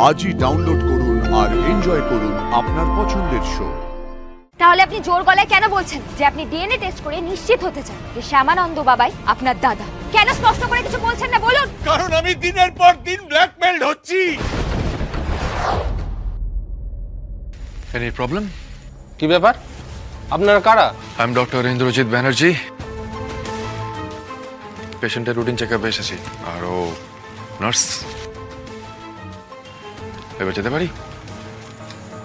আজই ডাউনলোড করুন আর এনজয় করুন আপনার পছন্দের শো। তাহলে আপনি জোর গলায় কেন বলছেন যে আপনি ডিএনএ টেস্ট করে নিশ্চিত হতে চান যে শ্যামানন্দ বাবাই আপনার দাদা? কেন স্পষ্ট করে কিছু বলছেন না, বলুন। কারণ আমি দিনের পর দিন ব্ল্যাকমেইলড হচ্ছি। Any problem? কি ব্যাপার? আপনারা কারা? I am doctor Indrajit Banerjee. পেশেন্টের রুটিন চেকআপে এসেছি। আর ও নার্স। এবার যেতে পারি?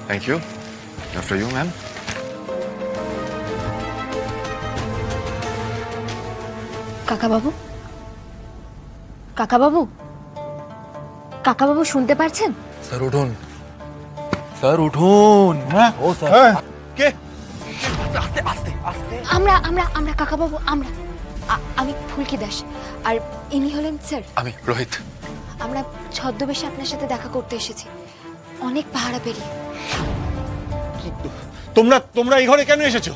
Thank you. After you ma'am. Kakababu, Kakababu, Kakababu শুনতে পারছেন? স্যার উঠুন, স্যার উঠুন। হ্যাঁ ও স্যার। কে? আস্তে আস্তে আস্তে। আমরা আমরা আমরা কাকাবাবু, আমরা আমি ফুলকি দাস, আর ইনি হলেন স্যার। আমি রোহিত। আমরা ছদ্মবেশে আপনার সাথে দেখা করতে এসেছি, অনেক পাহাড়া পেরিয়ে। তোমরা এই ঘরে কেন এসেছো?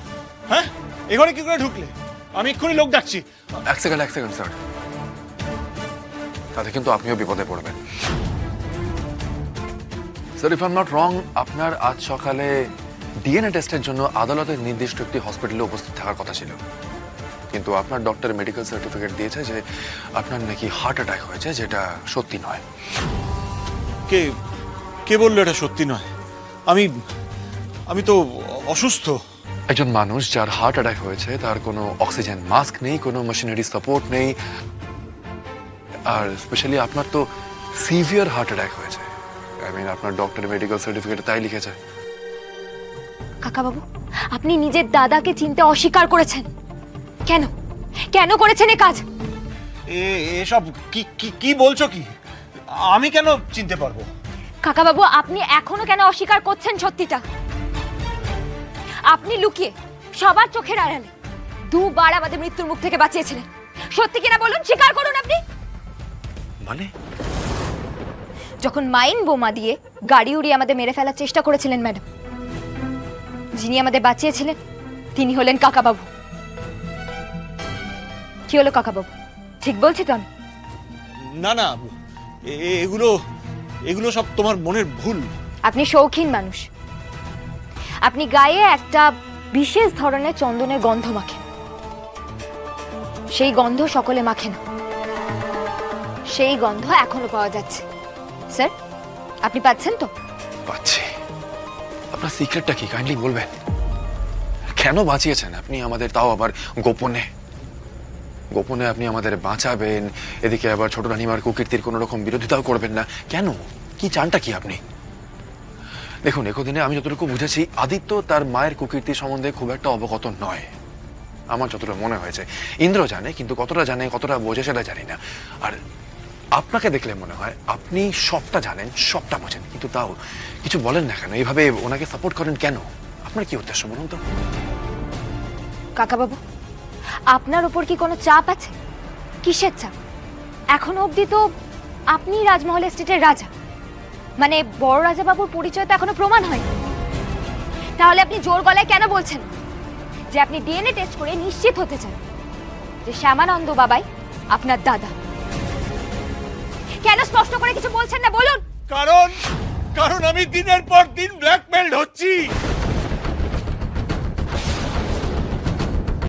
হ্যাঁ, এই ঘরে কি করে ঢুকলে? আমি এক্ষুনি লোক ডাকছি। এক সেকেন্ড স্যার। তাতে কিন্তু আপনিও বিপদে পড়বেন। Sir, if I am not wrong, আপনার আজ সকালে ডিএনএ টেস্টের জন্য আদালতের নির্দিষ্ট একটি হসপিটালে উপস্থিত থাকার কথা ছিল, কিন্তু আপনার ডক্টর মেডিকেল সার্টিফিকেট দিয়েছে যে আপনার নাকি হার্ট অ্যাটাক হয়েছে, যেটা সত্যি নয়। কে কে বললো এটা সত্যি নয়? আমি তো অসুস্থ। একজন মানুষ যার হার্ট অ্যাটাক হয়েছে তার কোনো অক্সিজেন মাস্ক নেই, কোনো মেশিনারি সাপোর্ট নেই, আর স্পেশালি আপনার তো সিভিয়ার হার্ট অ্যাটাক হয়েছে। আই মিন, আপনার ডক্টর মেডিকেল সার্টিফিকেটে তাই লিখেছে। কাকাবাবু, আপনি নিজের দাদাকে চিনতে অস্বীকার করেছেন। কেন কেন করেছেন এই কাজ? এসব কি বলছো? কি আমি কেন চিনতে পারবো? কাকাবাবু, আপনি এখনো কেন অস্বীকার করছেন সত্যিটা? আপনি লুকিয়ে সবার চোখের আড়ালে দুবার আমাদের মৃত্যুর মুখ থেকে বাঁচিয়েছিলেন। সত্যি কিনা বলুন, স্বীকার করুন। আপনি মানে যখন মাইন বোমা দিয়ে গাড়ি উড়িয়ে আমাদের মেরে ফেলার চেষ্টা করেছিলেন ম্যাডাম, যিনি আমাদের বাঁচিয়েছিলেন তিনি হলেন কাকাবাবু। কি হলো কাকাবাবু, ঠিক বলছি তো আমি? না, এগুলো সব তোমার মনের ভুল। আপনি শৌখিন মানুষ, আপনি গায়ে একটা বিশেষ ধরনের চন্দনের গন্ধ মাখেন। সেই গন্ধ সকলে মাখে না, সেই গন্ধ এখনো পাওয়া যাচ্ছে। স্যার, আপনি পাচ্ছেন তো? পাচ্ছি। আপনার সিক্রেটটা কি কাইন্ডলি বলবেন? কেন বাঁচিয়েছেন আপনি আমাদের, তাও আবার গোপনে? গোপনে আপনি আমাদের বাঁচাবেন, এদিকে আবার ছোট রানিমার কুকীর্তির কোনো রকম বিরোধিতাও করবেন না। কেন? কি চানটা কি আপনি? দেখুন, একদিনে আমি যতটুকু বুঝেছি, আদিত্য তার মায়ের কুকীর্তি সম্বন্ধে খুব একটা অবগত নয়। আমার যতটা মনে হয়েছে। ইন্দ্র জানে, কিন্তু কতটা জানে, কতটা বোঝে সেটা জানি না। আর আপনাকে দেখলে মনে হয় আপনি সবটা জানেন, সবটা বোঝেন, কিন্তু তাও কিছু বলেন না কেন? এইভাবে ওনাকে সাপোর্ট করেন কেন? আপনার কি উদ্দেশ্য বলুন তো? কাকাবাবু, আপনার উপর কি কোনো চাপ আছে? কিসের চাপ? এখনো অবধি তো আপনি রাজমহল এস্টেটের রাজা, মানে বড় রাজা বাবুর পরিচয় তো এখনো প্রমাণ হয়নি। তাহলে আপনি জোর গলায় কেন বলছেন যে আপনি ডিএনএ টেস্ট করে নিশ্চিত হতে চান যে শ্যামানন্দ বাবাই আপনার দাদা? কেন স্পষ্ট করে কিছু বলছেন না, বলুন। কারণ আমি দিনের পর দিন ব্ল্যাকমেইলড হচ্ছি।